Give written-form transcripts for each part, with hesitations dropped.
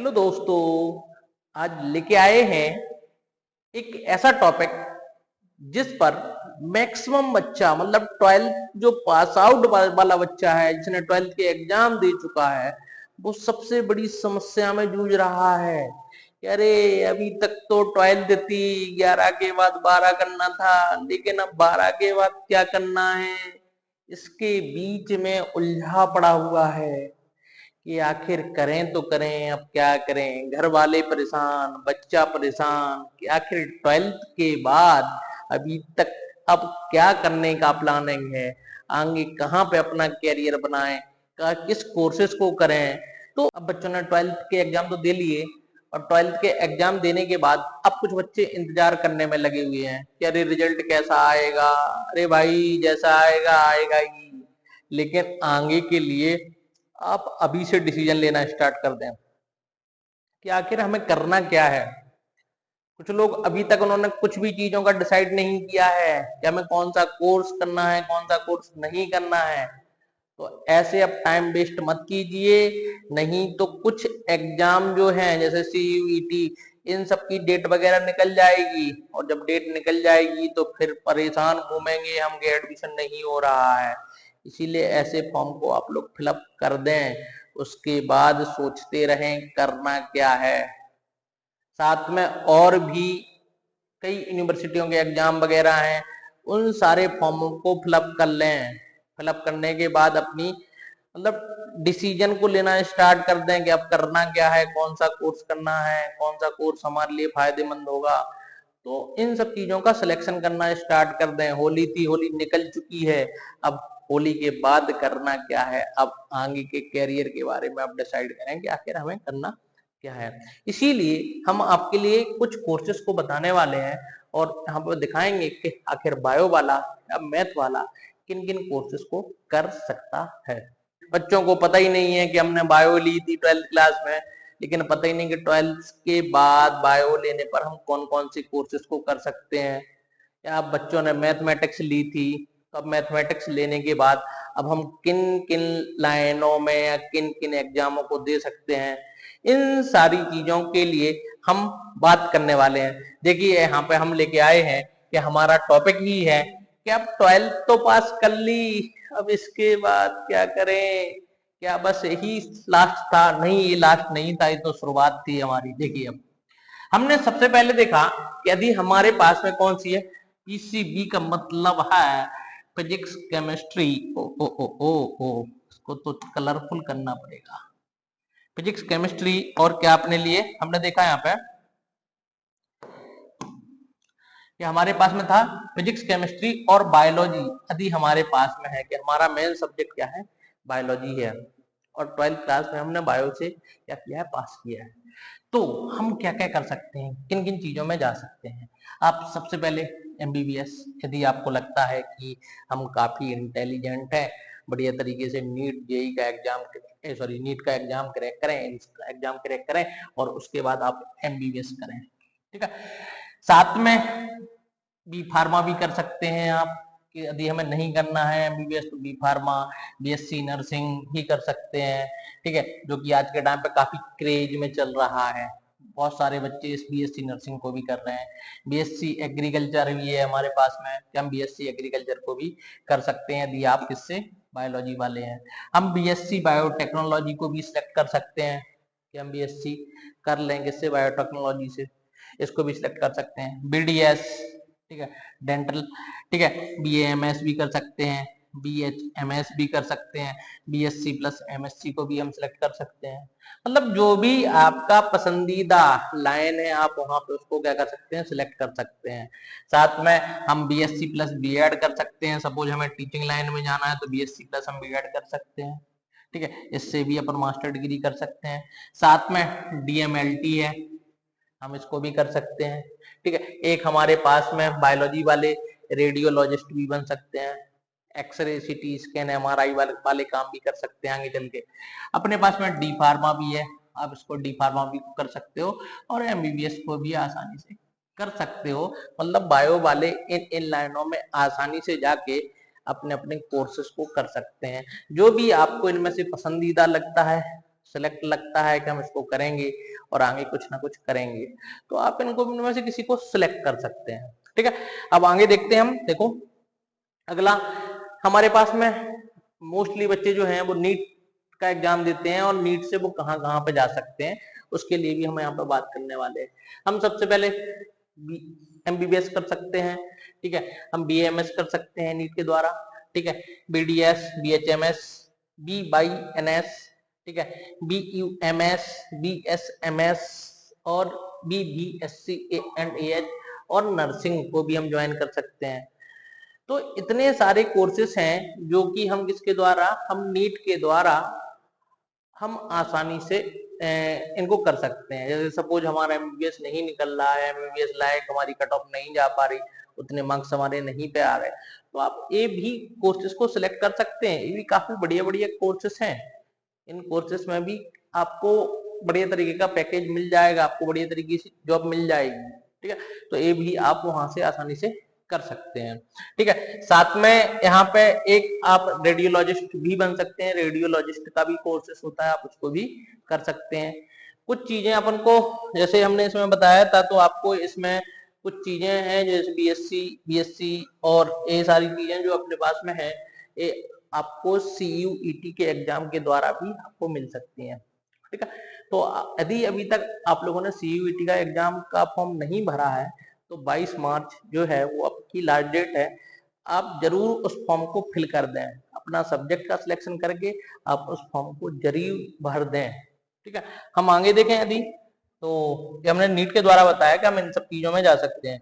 Hello दोस्तों, आज लेके आए हैं एक ऐसा टॉपिक जिस पर मैक्सिमम बच्चा मतलब 12th जो पास आउट वाला बच्चा है, जिसने 12th के एग्जाम दे चुका है, वो सबसे बड़ी समस्या में जूझ रहा है कि अरे अभी तक तो 12th थी, 11 के बाद 12 करना था, लेकिन अब 12 के बाद क्या करना है, इसके बीच में उलझा पड़ा हुआ है कि आखिर करें तो करें, अब क्या करें। घर वाले परेशान, बच्चा परेशान कि आखिर 12th के बाद अभी तक अब क्या करने का प्लानिंग है, आगे कहाँ पे अपना कैरियर बनाएं, किस कोर्सेज को करें। तो अब बच्चों ने 12th के एग्जाम तो दे लिए और 12th के एग्जाम देने के बाद अब कुछ बच्चे इंतजार करने में लगे हुए हैं कि अरे रिजल्ट कैसा आएगा। अरे भाई, जैसा आएगा आएगा ही, लेकिन आगे के लिए आप अभी से डिसीजन लेना स्टार्ट कर दें कि आखिर हमें करना क्या है। कुछ लोग अभी तक उन्होंने कुछ भी चीजों का डिसाइड नहीं किया है कि हमें कौन सा कोर्स करना है, कौन सा कोर्स नहीं करना है। तो ऐसे अब टाइम वेस्ट मत कीजिए, नहीं तो कुछ एग्जाम जो हैं जैसे CUET, इन सब की डेट वगैरह निकल जाएगी और जब डेट निकल जाएगी तो फिर परेशान घूमेंगे हम कि एडमिशन नहीं हो रहा है। इसीलिए ऐसे फॉर्म को आप लोग फिलअप कर दें, उसके बाद सोचते रहें करना क्या है। साथ में और भी कई यूनिवर्सिटियों के एग्जाम वगैरह हैं, उन सारे फॉर्मों को फिलअप कर लें। फिलअप करने के बाद अपनी मतलब डिसीजन को लेना स्टार्ट कर दें कि अब करना क्या है, कौन सा कोर्स करना है, कौन सा कोर्स हमारे लिए फायदेमंद होगा। तो इन सब चीजों का सिलेक्शन करना स्टार्ट कर दें। होली थी, होली निकल चुकी है, अब होली के बाद करना क्या है, अब आगे के कैरियर के बारे में आप डिसाइड करें कि आखिर हमें करना क्या है। इसीलिए हम आपके लिए कुछ कोर्सेज को बताने वाले हैं और यहाँ पर दिखाएंगे कि आखिर बायो वाला या मैथ वाला किन किन कोर्सेज को कर सकता है। बच्चों को पता ही नहीं है कि हमने बायो ली थी 12th क्लास में, लेकिन पता ही नहीं कि 12th के बाद बायो लेने पर हम कौन कौन से कोर्सेज को कर सकते हैं। या बच्चों ने मैथमेटिक्स ली थी, तो अब मैथमेटिक्स लेने के बाद अब हम किन किन लाइनों में या किन किन एग्जामों को दे सकते हैं, इन सारी चीजों के लिए हम बात करने वाले हैं। देखिए यहाँ पे हम लेके आए हैं कि हमारा टॉपिक ही है कि अब 12th तो पास कर ली, अब इसके बाद क्या करें। क्या बस यही लास्ट था? नहीं, ये लास्ट नहीं था, ये तो शुरुआत थी हमारी। देखिए अब हमने सबसे पहले देखा कि यदि हमारे पास में कौन सी है, PCB का मतलब है फिजिक्स केमिस्ट्री। ओ ओ ओ ओ ओ इसको तो कलरफुल करना पड़ेगा। फिजिक्स केमिस्ट्री और क्या अपने लिए हमने देखा यहाँ पे कि हमारे पास में था फिजिक्स केमिस्ट्री और बायोलॉजी। यदि हमारे पास में है कि हमारा मेन सब्जेक्ट क्या है, बायोलॉजी है, और 12th क्लास में हमने बायो से क्या किया है, पास किया है, तो हम क्या क्या कर सकते हैं, किन किन चीजों में जा सकते हैं। आप सबसे पहले MBBS, यदि आपको लगता है कि हम काफी इंटेलिजेंट हैं, बढ़िया तरीके से नीट जेई का एग्जाम नीट का एग्जाम क्रैक करें, एग्जाम क्रैक करें और उसके बाद आप MBBS करें, ठीक है। साथ में बी फार्मा भी कर सकते हैं आप, कि यदि हमें नहीं करना है MBBS तो बी फार्मा, BSc नर्सिंग भी कर सकते हैं, ठीक है, जो कि आज के टाइम पे काफी क्रेज में चल रहा है। बहुत सारे बच्चे इस BSc नर्सिंग को भी कर रहे हैं। BSc एग्रीकल्चर भी है हमारे पास में, हम BSc एग्रीकल्चर को भी कर सकते हैं यदि आप किससे, बायोलॉजी वाले हैं। हम BSc बायोटेक्नोलॉजी को भी सिलेक्ट कर सकते हैं कि हम BSc कर लें किससे, बायोटेक्नोलॉजी से, इसको भी सिलेक्ट कर सकते हैं। BDS, ठीक है, डेंटल, ठीक है, BAMS भी कर सकते हैं, BHMS भी कर सकते हैं, BSc प्लस MSc को भी हम सिलेक्ट कर सकते हैं। मतलब जो भी आपका पसंदीदा लाइन है आप वहां पे उसको क्या कर सकते हैं, सिलेक्ट कर सकते हैं। साथ में हम BSc प्लस B.Ed कर सकते हैं। सपोज हमें टीचिंग लाइन में जाना है तो BSc प्लस हम B.Ed कर सकते हैं, ठीक है, इससे भी अपन मास्टर डिग्री कर सकते हैं। साथ में DMLT है, हम इसको भी कर सकते हैं, ठीक है। एक हमारे पास में बायोलॉजी वाले रेडियोलॉजिस्ट भी बन सकते हैं, एक्सरे CT स्कैन MRI वाले काम भी कर सकते हैं आगे चल के। अपने पास में डी फार्मा भी है, आप इसको डी फार्मा भी कर सकते हो और MBBS को भी आसानी से कर सकते हो। मतलब बायो वाले इन इन लाइनों में आसानी से जाके अपने अपने कोर्सेज को कर सकते हैं। जो भी आपको इनमें से पसंदीदा लगता है सेलेक्ट लगता है कि हम इसको करेंगे और आगे कुछ ना कुछ करेंगे, तो आप इनको में से किसी को सिलेक्ट कर सकते हैं। ठीक है, अब आगे देखते हैं हम। देखो अगला हमारे पास में मोस्टली बच्चे जो हैं वो नीट का एग्जाम देते हैं, और नीट से वो कहाँ कहाँ पे जा सकते हैं उसके लिए भी हम यहाँ पे बात करने वाले हैं। हम सबसे पहले MBBS कर सकते हैं, ठीक है, हम BAMS कर सकते हैं नीट के द्वारा, ठीक है, BDS, BHMS, BYNS, ठीक है, BUMS, BSMS और BBSC एंड AH और नर्सिंग को भी हम ज्वाइन कर सकते हैं। तो इतने सारे कोर्सेस हैं जो कि हम किसके द्वारा, हम नीट के द्वारा हम आसानी से इनको कर सकते हैं। जैसे सपोज हमारा MBBS नहीं निकल रहा है, MBBS लायक हमारी कट ऑफ नहीं जा पा रही, उतने मार्क्स हमारे नहीं पे आ रहे, तो आप ये भी कोर्सेज को सिलेक्ट कर सकते हैं। ये भी काफी बढ़िया बढ़िया कोर्सेज हैं। इन कोर्सेज में भी आपको बढ़िया तरीके का पैकेज मिल जाएगा, आपको बढ़िया तरीके से जॉब मिल जाएगी। ठीक है, तो ये भी आप वहां से आसानी से कर सकते हैं। ठीक है, साथ में यहाँ पे एक आप रेडियोलॉजिस्ट भी बन सकते हैं। रेडियोलॉजिस्ट का भी कोर्सेस होता है, आप उसको भी कर सकते हैं। कुछ चीजें अपन को जैसे हमने इसमें बताया था, तो आपको इसमें कुछ चीजें हैं जैसे BSc और ये सारी चीजें जो अपने पास में है, ये आपको CUET के एग्जाम के द्वारा भी आपको मिल सकती हैं। ठीक है, तो यदि अभी तक आप लोगों ने CUET का एग्जाम का फॉर्म नहीं भरा है, तो 22 मार्च जो है वो आपकी लास्ट डेट है। आप जरूर उस फॉर्म को फिल कर दें, अपना सब्जेक्ट का सिलेक्शन करके आप उस फॉर्म को जरूर भर दें। ठीक है, हम आगे देखें यदि, तो ये हमने नीट के द्वारा बताया कि हम इन सब चीजों में जा सकते हैं।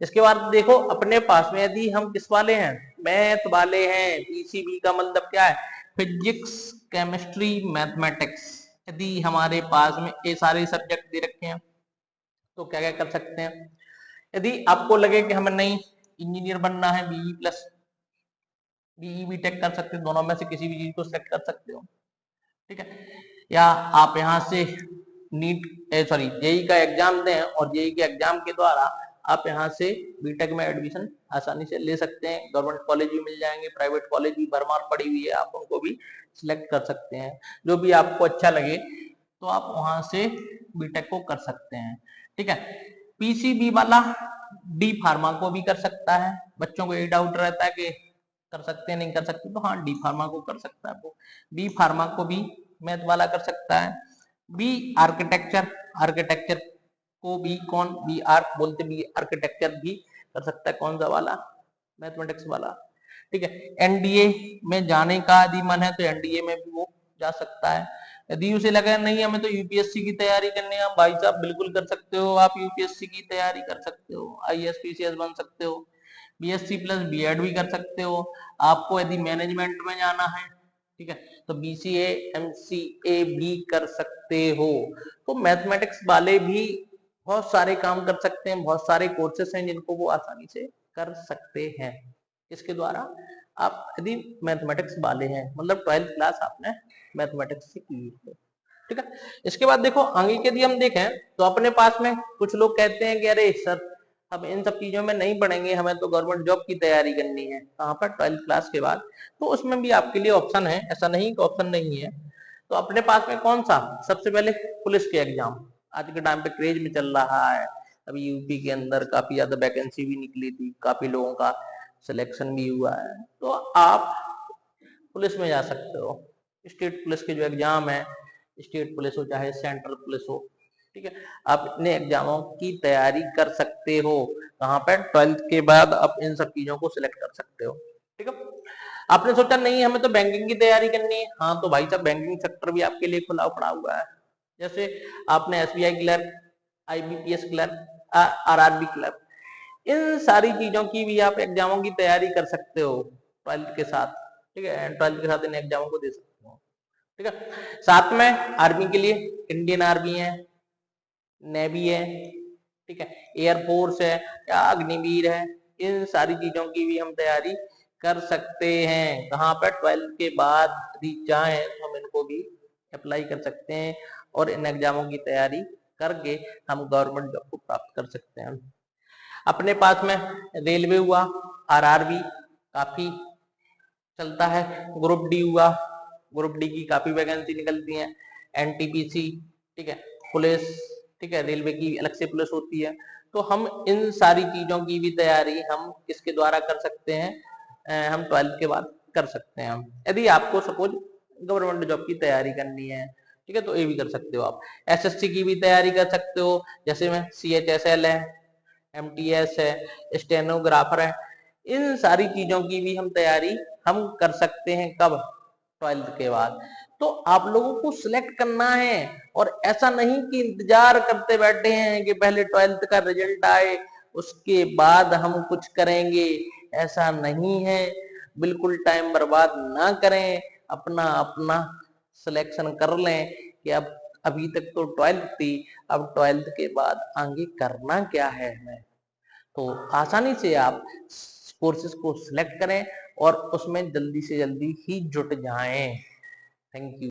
इसके बाद देखो अपने पास में यदि हम किस वाले हैं, मैथ वाले हैं, PCB का मतलब क्या है, फिजिक्स, केमिस्ट्री, मैथमेटिक्स, यदि हमारे पास में ये सारे सब्जेक्ट दे रखे हैं तो क्या क्या कर सकते हैं। यदि आपको लगे कि हमें नहीं इंजीनियर बनना है, BE BTech कर सकते हैं, दोनों में से किसी भी चीज को सिलेक्ट कर सकते हो। ठीक है, या आप यहाँ से जेई का एग्जाम दें और जेई के एग्जाम के द्वारा आप यहाँ से बीटेक में एडमिशन आसानी से ले सकते हैं। गवर्नमेंट कॉलेज भी मिल जाएंगे, प्राइवेट कॉलेज भी भरमार पड़ी हुई है, आप उनको भी सिलेक्ट कर सकते हैं। जो भी आपको अच्छा लगे तो आप वहां से बीटेक को कर सकते हैं। ठीक है, PCB वाला D फार्मा को भी कर सकता है। बच्चों को ये डाउट रहता है कि कर सकते हैं नहीं कर सकते, तो हाँ D फार्मा को कर सकता है, वो B फार्मा को भी मैथ वाला कर सकता है। B आर्किटेक्चर को भी कौन बी आर्क बोलते, बी आर्किटेक्चर भी कर सकता है, कौन सा वाला, मैथमेटिक्स वाला। ठीक है, NDA में जाने का यदि मन है तो NDA में भी वो जा सकता है। यदि उसे लगा नहीं हमें तो UPSC की तैयारी करनी है, भाई साहब बिल्कुल कर सकते हो, आप UPSC की तैयारी कर सकते हो, IAS PCS बन सकते हो, BSc प्लस B.Ed भी कर सकते हो। आपको यदि मैनेजमेंट में जाना है, ठीक है, तो BCA MCA भी कर सकते हो। तो मैथमेटिक्स वाले भी बहुत सारे काम कर सकते हैं, बहुत सारे कोर्सेस हैं जिनको वो आसानी से कर सकते हैं। इसके द्वारा आप यदि मैथमेटिक्स वाले हैं, मतलब 12th क्लास आपने मैथमेटिक्स से की है। ठीक है, इसके बाद देखो आगे के यदि हम देखें तो अपने पास में कुछ लोग कहते हैं कि अरे सर हम इन सब चीजों में नहीं पढ़ेंगे, हमें तो गवर्नमेंट जॉब की तैयारी करनी है, कहाँ पर 12th क्लास के बाद। तो उसमें भी आपके लिए ऑप्शन है, ऐसा नहीं कि ऑप्शन नहीं है। तो अपने पास में कौन सा, सबसे पहले पुलिस के एग्जाम आज के टाइम पे क्रेज में चल रहा है। अभी यूपी के अंदर काफी ज्यादा वैकेंसी भी निकली थी, काफी लोगों का सिलेक्शन भी हुआ है, तो आप पुलिस में जा सकते हो। स्टेट पुलिस के जो एग्जाम है, स्टेट पुलिस हो चाहे सेंट्रल पुलिस हो, ठीक है, आप इतने एग्जामों की तैयारी कर सकते हो। कहाँ पर 12th के बाद आप इन सब चीजों को सिलेक्ट कर सकते हो। ठीक है, आपने सोचा नहीं हमें तो बैंकिंग की तैयारी करनी है, हाँ तो भाई साहब बैंकिंग सेक्टर भी आपके लिए खुला पड़ा हुआ है। जैसे आपने SBI clerk, IBPS clerk, RRB clerk, इन सारी चीजों की भी आप एग्जामों की तैयारी कर सकते हो 12th के साथ। ठीक है, 12th के साथ इन एग्जामों को दे सकते हो। ठीक है, साथ में आर्मी के लिए इंडियन आर्मी है, नेवी है, ठीक है, एयरफोर्स है या अग्निवीर है, इन सारी चीजों की भी हम तैयारी कर सकते हैं। कहाँ पर 12th के बाद यदि चाहें तो हम इनको भी अप्लाई कर सकते हैं और इन एग्जामों की तैयारी करके हम गवर्नमेंट जॉब को प्राप्त कर सकते हैं। अपने पास में रेलवे हुआ, RRB काफी चलता है, ग्रुप डी हुआ, ग्रुप डी की काफी वैकेंसी निकलती है, एनटीपीसी, ठीक है, पुलिस, ठीक है, रेलवे की अलग से पुलिस होती है। तो हम इन सारी चीजों की भी तैयारी हम किसके द्वारा कर सकते हैं, हम 12th के बाद कर सकते हैं। यदि आपको सपोज गवर्नमेंट जॉब की तैयारी करनी है, ठीक है, तो ये भी कर सकते हो आप। एसएससी की भी तैयारी कर सकते हो, जैसे में सीएचएसएल है, एमटीएस है, स्टेनोग्राफर है, इन सारी चीजों की भी हम तैयारी हम कर सकते हैं। कब? 12th के बाद। तो आप लोगों को सिलेक्ट करना है, और ऐसा नहीं कि इंतजार करते बैठे हैं कि पहले 12th का रिजल्ट आए उसके बाद हम कुछ करेंगे, ऐसा नहीं है। बिल्कुल टाइम बर्बाद ना करें, अपना अपना सिलेक्शन कर लें कि अब अभी तक तो 12th थी, अब 12th के बाद आगे करना क्या है हमें। तो आसानी से आप कोर्सेज को सिलेक्ट करें और उसमें जल्दी से जल्दी ही जुट जाएं। Thank you.